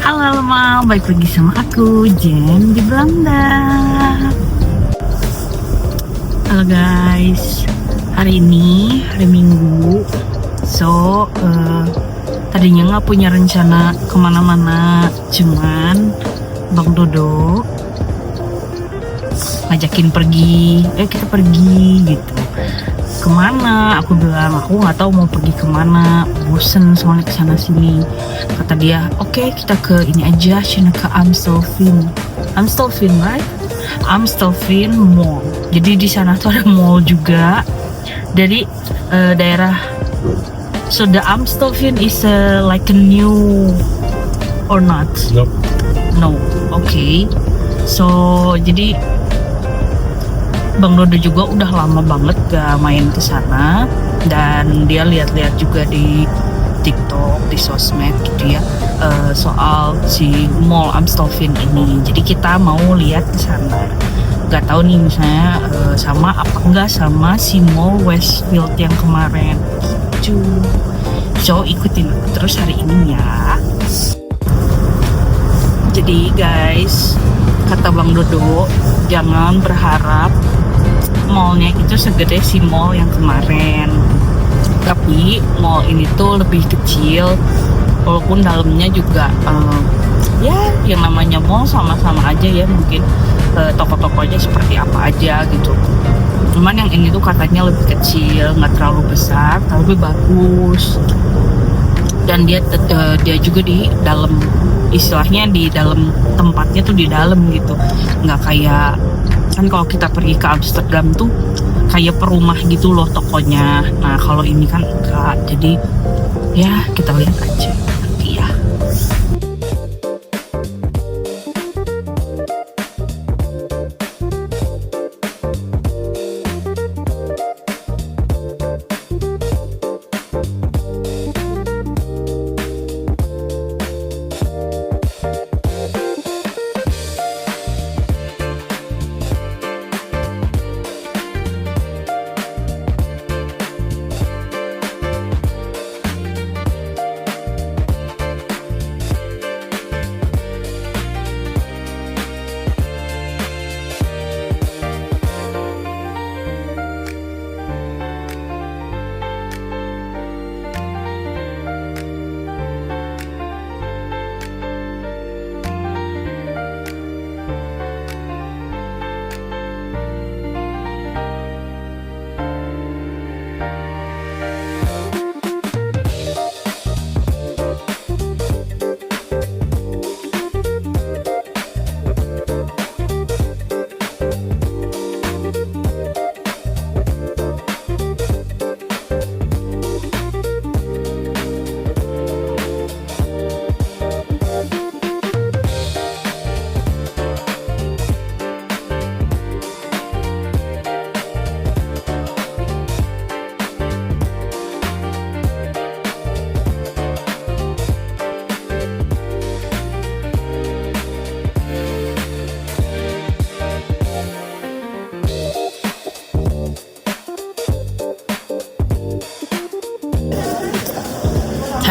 Halo Lama, balik lagi sama aku Jen di Belanda. Halo guys, hari ini hari Minggu. So tadinya nggak punya rencana kemana-mana, cuman Bang Dodo ngajakin pergi, kita pergi gitu. Kemana? Aku bilang aku nggak tahu mau pergi kemana, bosen soalnya kesana sini. Kata dia, oke, kita ke ini aja, China, ke Amstelveen, right? Amstelveen Mall. Jadi di sana tuh ada mall juga dari daerah. So the Amstelveen is like a new or not? Nope. No, okay. So jadi Bang Dodo juga udah lama banget gak main ke sana, dan dia lihat-lihat juga di TikTok, di sosmed gitu ya, soal si Mall Amstelveen ini. Jadi kita mau lihat ke sana. Gak tahu nih misalnya sama apa enggak sama si Mall Westfield yang kemarin gitu. So ikutin aku terus hari ini ya. Jadi guys, kata Bang Dodo, jangan berharap mallnya itu segede si mall yang kemarin, tapi mall ini tuh lebih kecil, walaupun dalamnya juga ya yang namanya mall sama-sama aja ya, mungkin toko-tokonya seperti apa aja gitu. Cuman yang ini tuh katanya lebih kecil, nggak terlalu besar, tapi bagus. Dan dia juga di dalam, istilahnya di dalam tempatnya tuh di dalam gitu, nggak kayak kan kalau kita pergi ke Amsterdam tuh kayak perumah gitu loh tokonya. Nah kalau ini kan enggak, jadi ya kita lihat aja nanti ya.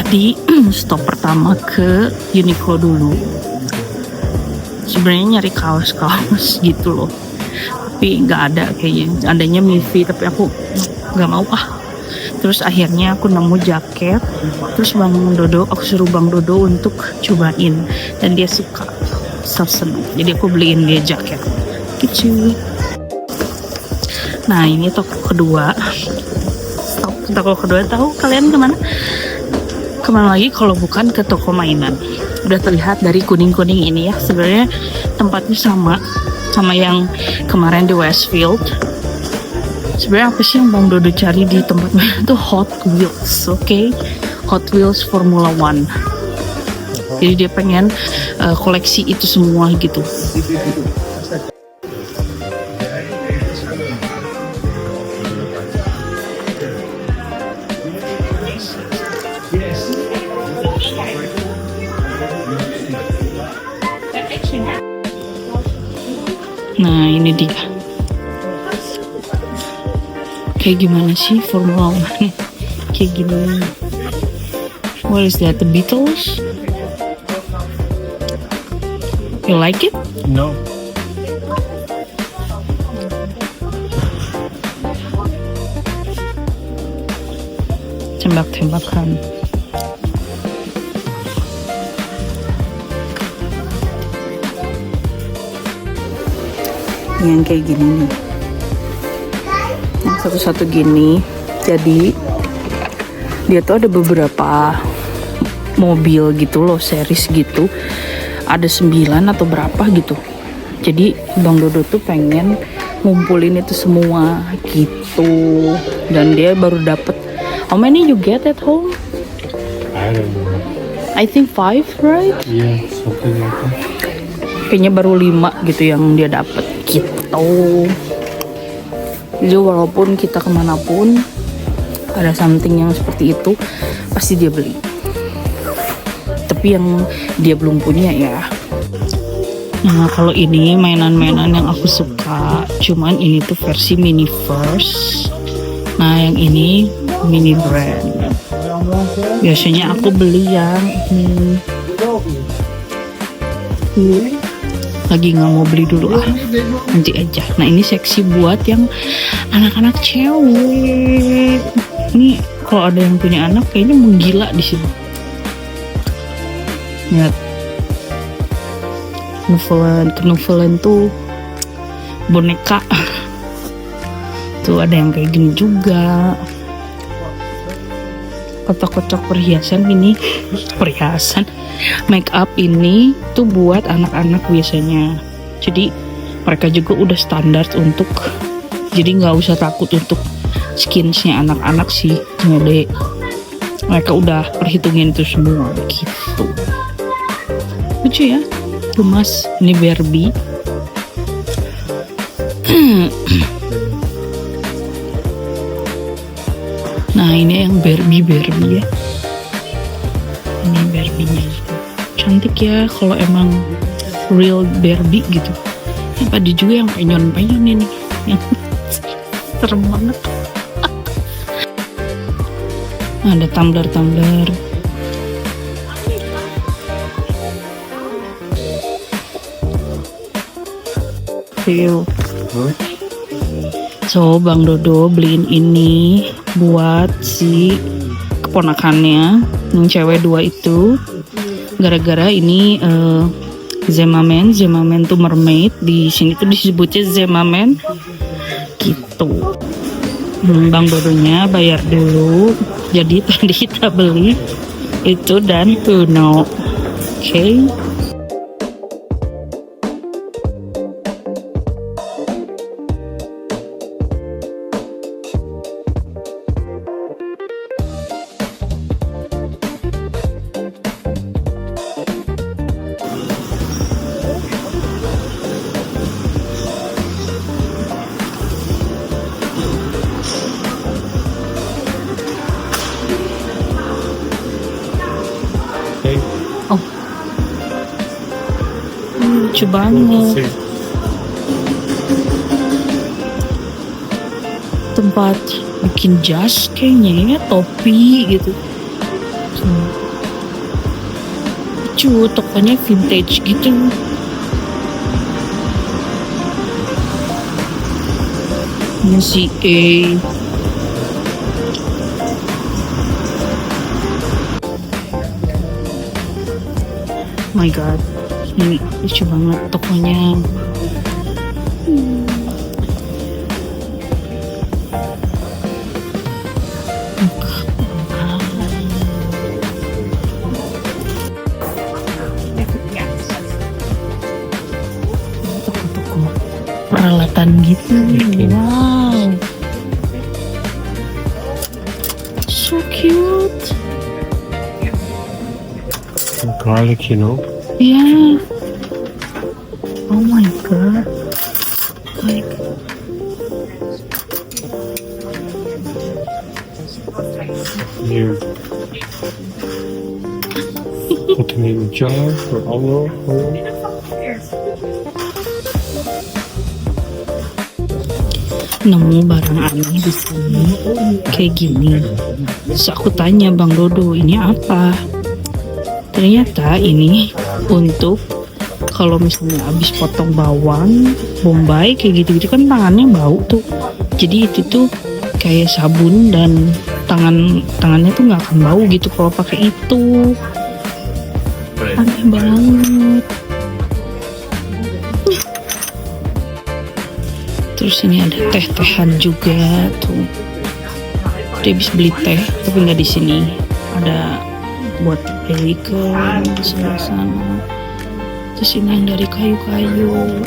Tadi stop pertama ke Uniqlo dulu. Sebenarnya nyari kaos-kaos gitu loh, tapi nggak ada kayaknya. Adanya Mivi, tapi aku nggak mau ah. Terus akhirnya aku nemu jaket. Terus aku suruh Bang Dodo untuk cobain, dan dia suka, seneng. Jadi aku beliin dia jaket gitu. Nah ini toko kedua. Toko kedua, tahu kalian kemana? Kemana lagi kalau bukan ke toko mainan. Udah terlihat dari kuning-kuning ini ya, sebenarnya tempatnya sama yang kemarin di Westfield. Sebenarnya apa sih yang Bang Dodo cari di tempat mainan tuh? Hot Wheels, oke? Hot Wheels Formula One. Jadi dia pengen koleksi itu semua gitu. Nah ini dia. Kayak gimana sih Formula One? Kayak gimana? What is that? The Beatles? You like it? No. Tembak-tembakan. Yang kayak gini nih, yang satu-satu gini. Jadi dia tuh ada beberapa mobil gitu loh, series gitu, ada 9 atau berapa gitu. Jadi Bang Dodo tuh pengen ngumpulin itu semua gitu, dan dia baru dapet. How many you get at home? I don't know. I think 5, right? Yeah, something like that. Kayaknya baru 5 gitu yang dia dapet gitu. Jadi walaupun kita kemanapun ada something yang seperti itu, pasti dia beli. Tapi yang dia belum punya ya. Nah kalau ini mainan-mainan yang aku suka, cuman ini tuh versi Miniverse. Nah yang ini mini brand. Biasanya aku beli yang lagi nggak mau beli dulu, nanti aja. Nah ini seksi buat yang anak-anak cewek. Ini kalau ada yang punya anak kayaknya menggila di sini. Lihat, knuffelen tuh boneka. Tuh ada yang kayak gini juga. Kotak-kotak perhiasan ini, perhiasan make up ini tuh buat anak-anak biasanya. Jadi mereka juga udah standar untuk, jadi nggak usah takut untuk skinsnya anak-anak sih, ngede. Mereka udah perhitungin itu semua gitu. Lucu ya, gemas. Ini Barbie. Nah ini yang Barbie ya. Ini Barbie-nya. Cantik ya kalau emang real Barbie gitu. Ada juga yang penyon-penyon ini, yang serem banget. Ada tumbler. Feel. So Bang Dodo beliin ini buat si keponakannya yang cewek 2 itu, gara-gara ini Zemamen tuh mermaid, di sini tuh disebutnya Zemamen gitu. Bang Dodonya bayar dulu, jadi tadi kita beli itu dan Tuno. Oke. Oh, lucu banget. Tempat bikin jas kayaknya ya, topi gitu. Lucu, tokonya vintage gitu. Ini si A. Oh my god, ini lucu banget tokonya. Toko-toko peralatan gitu. Wow, so cute. Garlic, you know. Yeah. Oh my god. Like. Here. Put it in a jar for all. Nemu barang aneh di sini kayak gini. Terus aku tanya Bang Dodo, ini apa? Ternyata ini untuk kalau misalnya habis potong bawang bombay kayak gitu-gitu kan tangannya bau tuh. Jadi itu tuh kayak sabun dan tangannya tuh nggak akan bau gitu kalau pakai itu. Aneh banget. Terus ini ada teh-tehan juga tuh. Dia habis beli teh tapi nggak di sini. Ada buat belikan di sebelah sana. Terus ini yang dari kayu-kayu.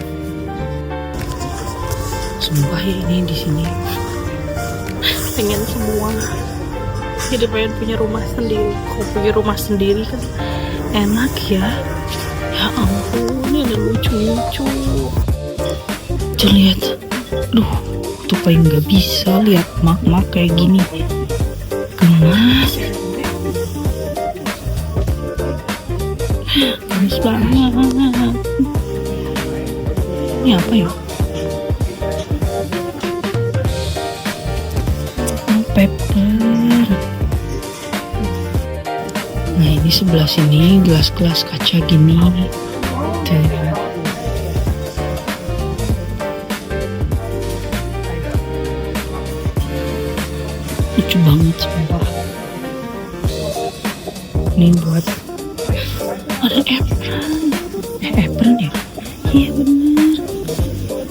Sumpah ya ini di sini pengen semua. Jadi pengen punya rumah sendiri. Kalau punya rumah sendiri kan enak ya. Ya ampun, ini ada lucu-lucu. Tuh lihat. Duh, tuh paling nggak bisa lihat mak-mak kayak gini. Gemas. Gemas banget. Ini apa ya? Oh, pepper. Nah ini sebelah sini gelas-gelas kaca gini. Tuh. Lucu banget sumpah. Ini buat ada apron. Apron ya? Iya bener.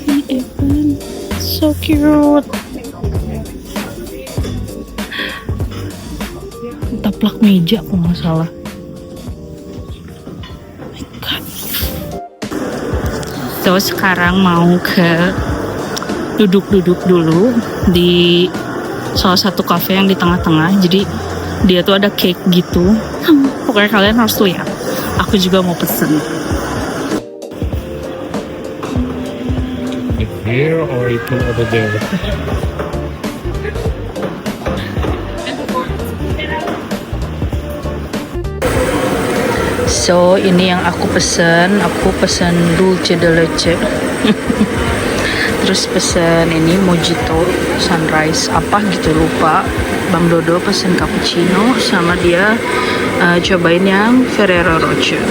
Ini apron. So cute. Taplak meja kalau nggak salah. Oh my God. So sekarang mau ke duduk-duduk dulu di salah satu cafe yang di tengah-tengah. Jadi dia tuh ada cake gitu. Pokoknya kalian harus lihat. Aku juga mau pesen. Here or itu over there? So ini yang aku pesen dulce de leche. Terus pesen ini mojito sunrise apa gitu lupa. Bang Dodo pesen cappuccino sama dia cobain yang Ferrero Rocher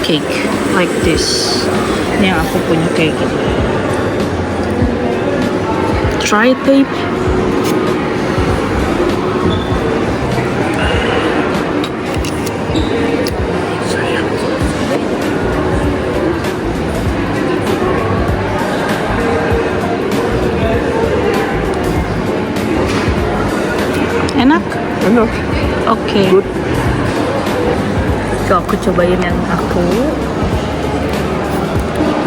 cake like this. Ini yang aku punya kayak gini. Try it babe. Enak? Enak. Oke. Good. So aku cobain yang aku.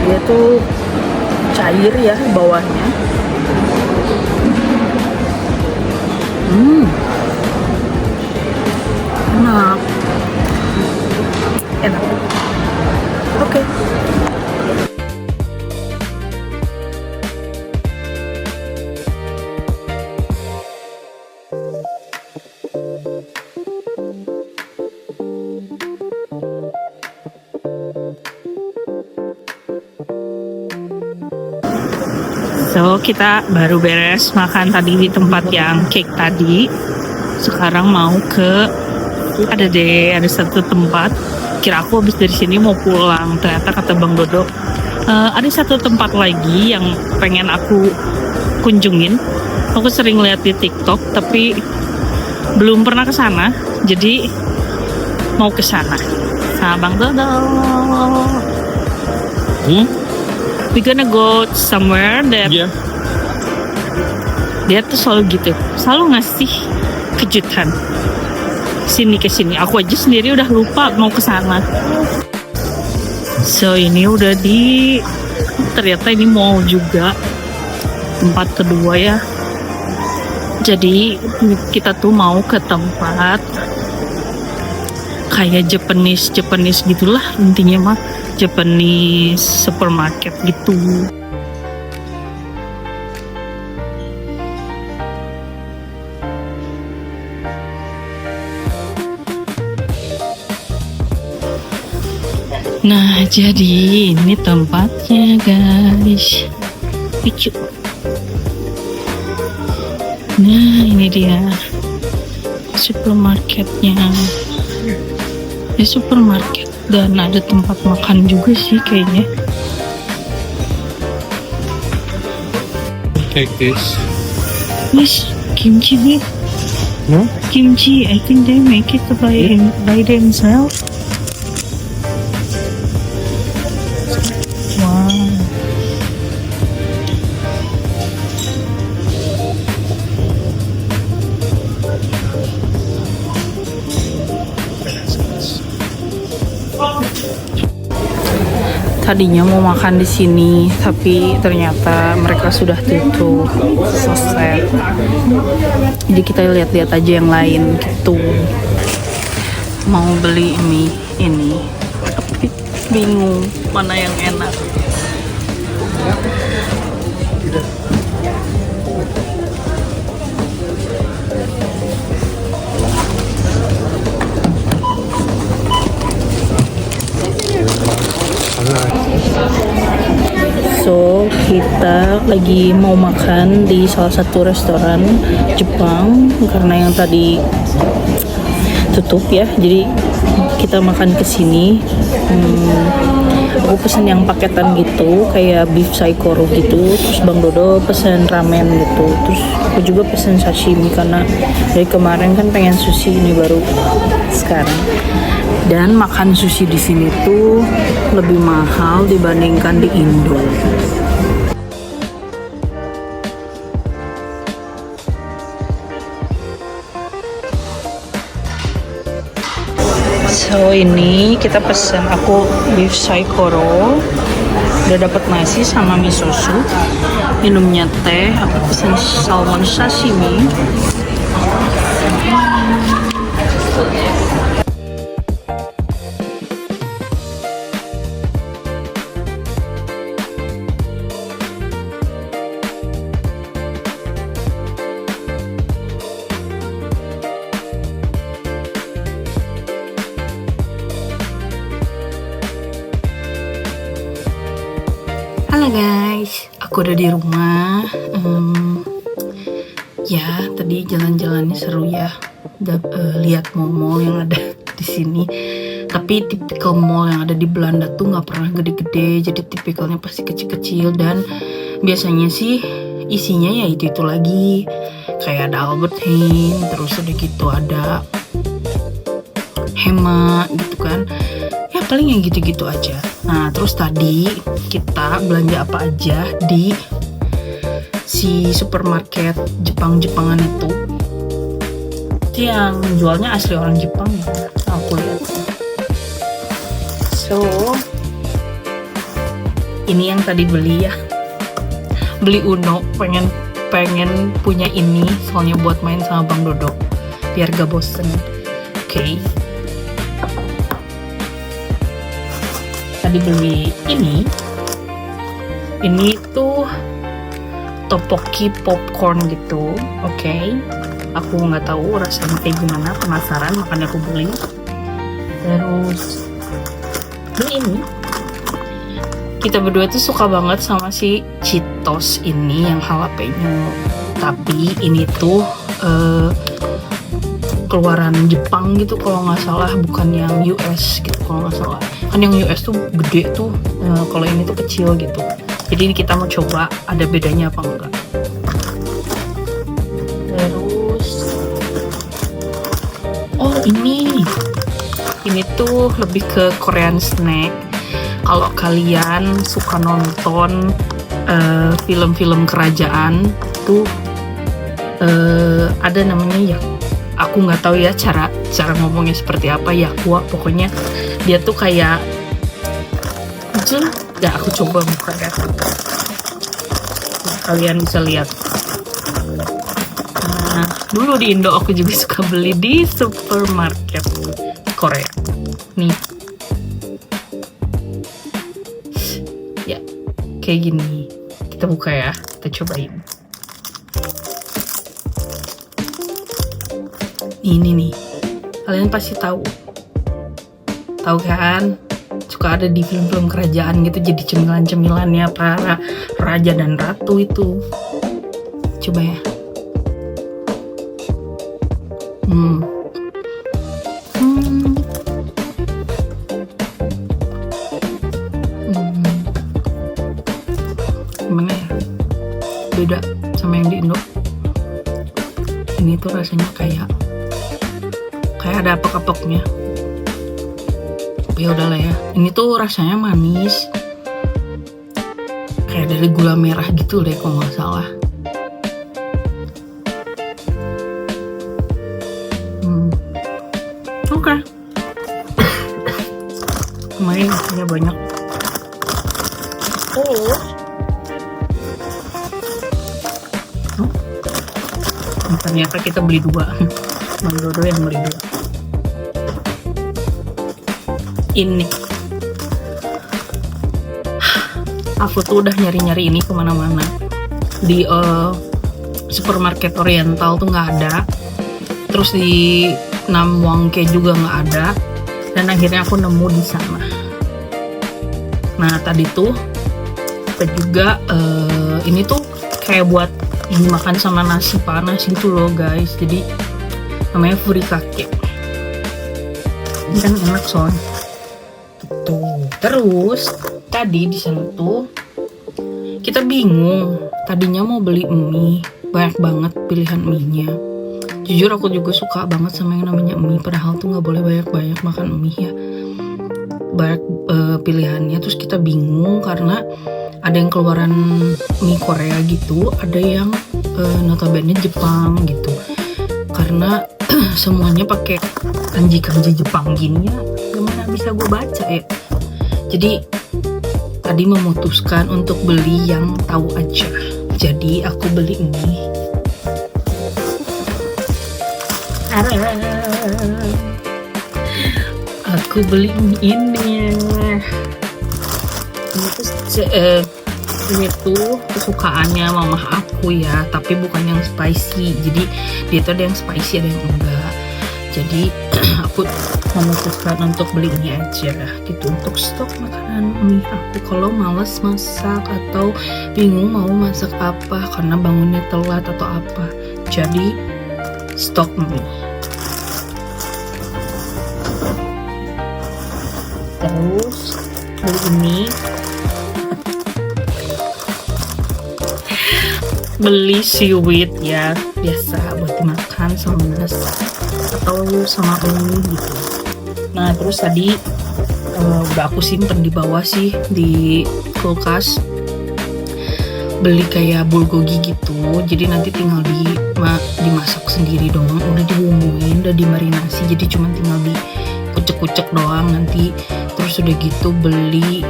Dia tuh cair ya bawahnya. Enak. Enak. Oke. So kita baru beres makan tadi di tempat yang cake tadi. Sekarang mau ke ada satu tempat. Kira aku habis dari sini mau pulang. Ternyata kata Bang Dodo ada satu tempat lagi yang pengen aku kunjungin. Aku sering lihat di TikTok tapi belum pernah ke sana. Jadi mau ke sana. Sama Bang Dodo. We gonna go somewhere that Yeah. dia tuh selalu gitu, selalu ngasih kejutan. Sini ke sini, aku aja sendiri udah lupa mau ke sana. So ini udah ternyata ini mall juga, tempat kedua ya. Jadi kita tuh mau ke tempat kayak Japanese gitulah intinya mah. Japanese supermarket gitu. Nah jadi ini tempatnya guys. Lucu. Nah ini dia supermarketnya. Ini supermarket. Dan ada tempat makan juga sih kayaknya. Take this. Yes, kimchi bit. No? Kimchi, I think they make it by themselves. Wow. Tadinya mau makan di sini, tapi ternyata mereka sudah tutup. So sad. Jadi kita lihat-lihat aja yang lain gitu. Mau beli mie ini, tapi bingung mana yang enak. So, kita lagi mau makan di salah satu restoran Jepang karena yang tadi tutup ya. Jadi kita makan ke sini. Aku pesen yang paketan gitu, kayak beef saikoro gitu. Terus Bang Dodo pesen ramen gitu. Terus aku juga pesen sashimi karena dari kemarin kan pengen sushi, ini baru sekarang. Dan makan sushi di sini tuh lebih mahal dibandingkan di Indo. So ini kita pesen, aku beef saikoro, udah dapat nasi sama miso soup, minumnya teh. Aku pesen salmon sashimi. Halo guys, aku udah di rumah. Ya, tadi jalan-jalannya seru ya. Lihat mall-mall yang ada di sini. Tapi tipikal mall yang ada di Belanda tuh nggak pernah gede-gede, jadi tipikalnya pasti kecil-kecil dan biasanya sih isinya ya itu lagi. Kayak ada Albert Heijn, terus udah gitu ada Hema gitu kan. Ya paling yang gitu-gitu aja. Nah terus tadi kita belanja apa aja di si supermarket Jepang-Jepangan itu yang jualnya asli orang Jepang ya. Aku lihat. So ini yang tadi beli ya, beli Uno, pengen punya ini soalnya buat main sama Bang Dodo biar gak bosen. Oke. Tadi beli ini tuh tteokbokki popcorn gitu. Oke. Aku nggak tahu rasanya kayak gimana, penasaran makanya aku beli. Terus ini kita berdua tuh suka banget sama si Cheetos ini yang jalapeno, tapi ini tuh keluaran Jepang gitu kalau nggak salah, bukan yang US gitu kalau nggak salah. Kan yang US tuh gede tuh, kalau ini tuh kecil gitu. Jadi ini kita mau coba ada bedanya apa enggak. Terus ini tuh lebih ke Korean snack. Kalau kalian suka nonton film-film kerajaan tuh ada namanya ya, aku nggak tahu ya cara ngomongnya seperti apa ya, pokoknya dia tuh kayak ya aku coba buka ya, kalian bisa lihat. Nah, dulu di Indo aku juga suka beli di supermarket Korea nih ya, kayak gini. Kita buka ya, kita cobain. Ini nih, kalian pasti tahu kan, suka ada di film-film kerajaan gitu, jadi cemilan-cemilannya para raja dan ratu itu. Coba ya. beda sama yang di Indo. Ini tuh rasanya kayak ada apek-apeknya. Ya udahlah ya. Ini tuh rasanya manis. Kayak dari gula merah gitu deh kalau nggak salah. Oke. Kemarin isinya banyak. Ternyata kita beli 2. Bang Dodo yang beli 2. Ini aku tuh udah nyari-nyari ini kemana-mana. Di supermarket Oriental tuh nggak ada. Terus di Nam Wangke juga nggak ada. Dan akhirnya aku nemu di sana. Nah tadi tuh kita juga ini tuh kayak buat dimakan sama nasi panas gitu loh guys. Jadi namanya furikake. Ini kan enak soalnya. Tuh. Terus tadi di sana tuh kita bingung. Tadinya mau beli mie, banyak banget pilihan mie-nya. Jujur aku juga suka banget sama yang namanya mie. Padahal tuh nggak boleh banyak-banyak makan mie ya. Banyak pilihannya. Terus kita bingung karena ada yang keluaran mie Korea gitu, ada yang notabene Jepang gitu. Karena semuanya pakai kanji Jepang gini ya, gimana bisa gue baca ya. Jadi tadi memutuskan untuk beli yang tahu aja. Jadi aku beli ini. Aku beli ini. Ini tuh kesukaannya mama aku ya, tapi bukan yang spicy. Jadi dia tuh ada yang spicy, ada yang enggak. Jadi aku memutuskan untuk beli ini aja gitu, untuk stok makanan mie aku kalau males masak atau bingung mau masak apa karena bangunnya telat atau apa. Jadi stok mie. Terus beli ini, beli seaweed ya, biasa buat dimakan sama nasi atau sama mie gitu. Nah terus tadi udah aku simpen di bawah sih di kulkas, beli kayak bulgogi gitu. Jadi nanti tinggal dimasak sendiri doang, udah dibumbuin, udah dimarinasi, jadi cuma tinggal dikucek-kucek doang nanti. Terus udah gitu beli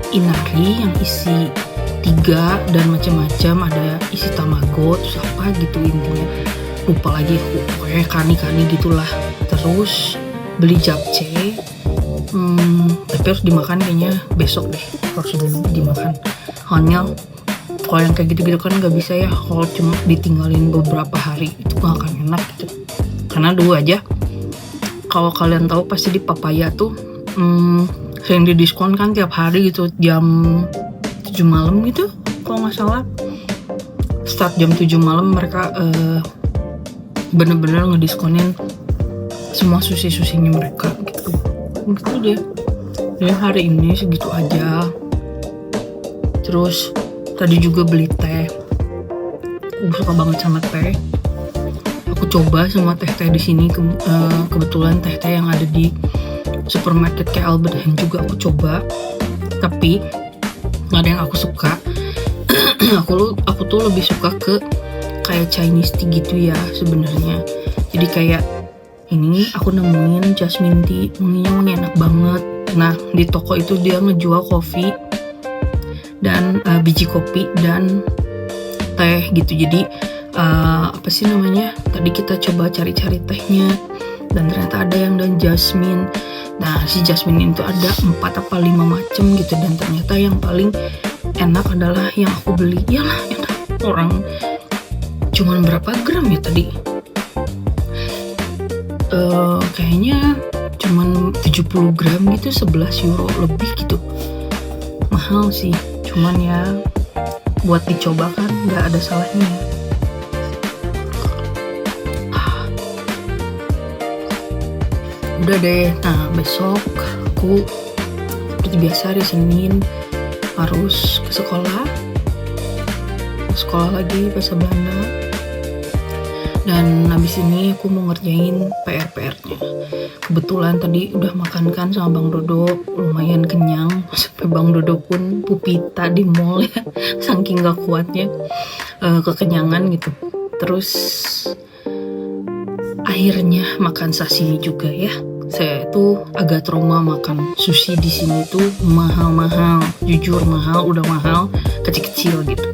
inari yang isi 3 dan macam-macam, ada isi tamago terus apa gitu, intinya lupa lagi aku, pokoknya kani gitulah. Terus beli japchae, tapi harus dimakan kayaknya besok deh, harus dimakan. Hanya kalau yang kayak gitu-gitu kan nggak bisa ya, kalau cuma ditinggalin beberapa hari itu nggak akan enak gitu. Karena dulu aja kalau kalian tahu pasti di Papaya tuh sering didiskon kan tiap hari gitu, jam 7 malam gitu kalau nggak salah. Start jam 7 malam mereka bener-bener ngediskonin semua sushi-sushinya mereka gitu. Gitu deh. Jadi hari ini segitu aja. Terus tadi juga beli teh. Aku suka banget sama teh. Aku coba semua teh-teh di sini. Kebetulan teh-teh yang ada di supermarket kayak Albert Heijn juga aku coba. Tapi nggak ada yang aku suka. aku tuh lebih suka ke kayak Chinese tea gitu ya sebenarnya. Jadi kayak ini aku nemuin jasmine tea, wanginya enak banget. Nah di toko itu dia ngejual kopi dan biji kopi dan teh gitu. Jadi apa sih namanya? Tadi kita coba cari-cari tehnya dan ternyata ada yang dan jasmine. Nah si jasmine itu ada 4 apa 5 macam gitu, dan ternyata yang paling enak adalah yang aku beli. Yalah enak, orang cuman berapa gram ya tadi? Kayaknya cuman 70 gram gitu, 11 euro lebih gitu. Mahal sih, cuman ya buat dicoba kan nggak ada salahnya. Udah deh, nah besok aku seperti biasa hari Senin harus ke sekolah sekolah lagi bahasa Belanda. Dan habis ini aku mau ngerjain PR-nya. Kebetulan tadi udah makan kan sama Bang Dodo, lumayan kenyang. Sampai Bang Dodo pun pupita di mall ya, saking gak kuatnya kekenyangan gitu. Terus akhirnya makan sashimi juga ya. Saya tuh agak trauma makan sushi di sini tuh mahal-mahal, jujur mahal, udah mahal, kecil-kecil gitu.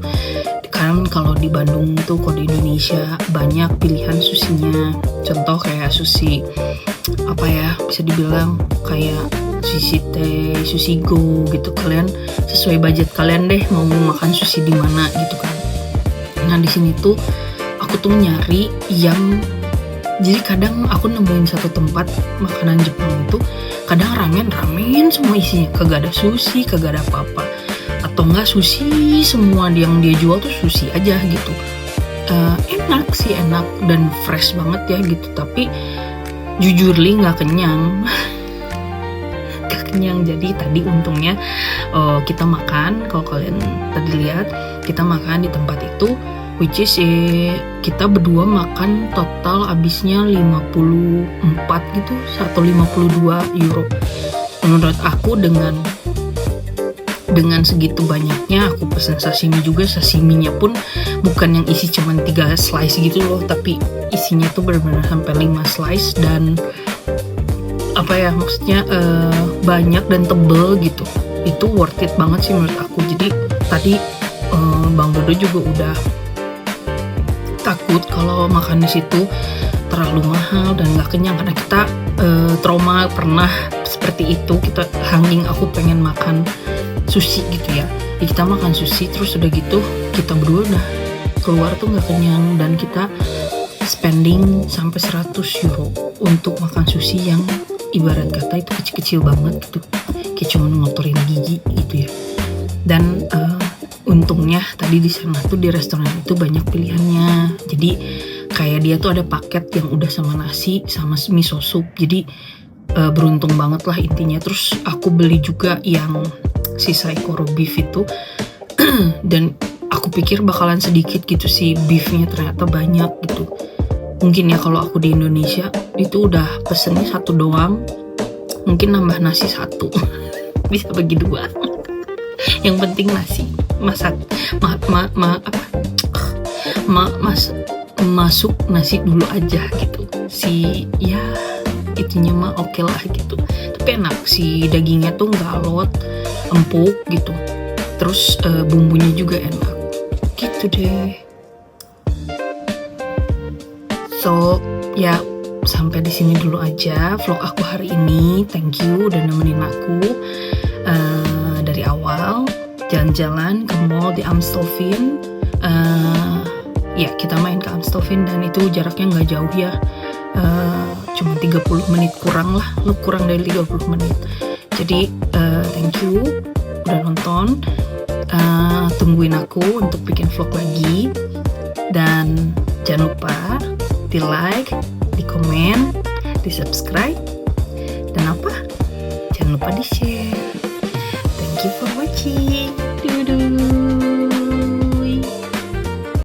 Kan kalau di Bandung tuh, kalau di Indonesia banyak pilihan susinya. Contoh kayak sushi apa ya, bisa dibilang kayak sushi teh, sushi go gitu. Kalian sesuai budget kalian deh mau makan sushi di mana gitu kan. Nah di sini tuh aku tuh nyari yang, jadi kadang aku nemuin satu tempat makanan Jepang itu kadang ramen semua isinya, kagak ada sushi, kagak ada apa-apa, atau enggak sushi semua yang dia jual tuh sushi aja gitu. Enak sih, enak dan fresh banget ya gitu, tapi jujur nggak kenyang. Gak kenyang. Jadi tadi untungnya kita makan, kalau kalian tadi lihat kita makan di tempat itu, which is kita berdua makan total habisnya 54 gitu atau 52 euro. Menurut aku dengan segitu banyaknya, aku pesen sashimi juga. Sashiminya pun bukan yang isi cuman 3 slice gitu loh, tapi isinya tuh benar-benar sampai 5 slice, dan apa ya, maksudnya banyak dan tebel gitu. Itu worth it banget sih menurut aku. Jadi tadi Bang Dodo juga udah takut kalau makan di situ terlalu mahal dan nggak kenyang, karena kita trauma pernah seperti itu. Kita aku pengen makan sushi gitu ya. Jadi kita makan sushi, terus udah gitu kita berdua udah keluar tuh nggak kenyang, dan kita spending sampai 100 euro untuk makan sushi yang ibarat kata itu kecil-kecil banget gitu, kayak cuma ngotorin gigi gitu ya. Dan untungnya tadi di sana tuh, di restoran itu banyak pilihannya. Jadi kayak dia tuh ada paket yang udah sama nasi sama miso soup. Jadi beruntung banget lah intinya. Terus aku beli juga yang si saikoro beef itu. Dan aku pikir bakalan sedikit gitu sih beefnya, ternyata banyak gitu. Mungkin ya kalau aku di Indonesia itu udah pesennya satu doang, mungkin nambah nasi satu. Bisa bagi dua. Yang penting nasi masak masuk nasi dulu aja gitu. Si ya itunya mah oke lah gitu. Tapi enak, si dagingnya tuh nggak alot, empuk gitu. Terus bumbunya juga enak gitu deh. So ya sampai di sini dulu aja vlog aku hari ini. Thank you udah nemenin aku dari awal jalan-jalan ke mall di Amstelveen. Ya kita main ke Amstelveen dan itu jaraknya nggak jauh ya, cuma 30 menit kurang lah, kurang dari 30 menit. Jadi thank you udah nonton, tungguin aku untuk bikin vlog lagi, dan jangan lupa di like, di komen, di subscribe, dan jangan lupa di share. Thank you for watching.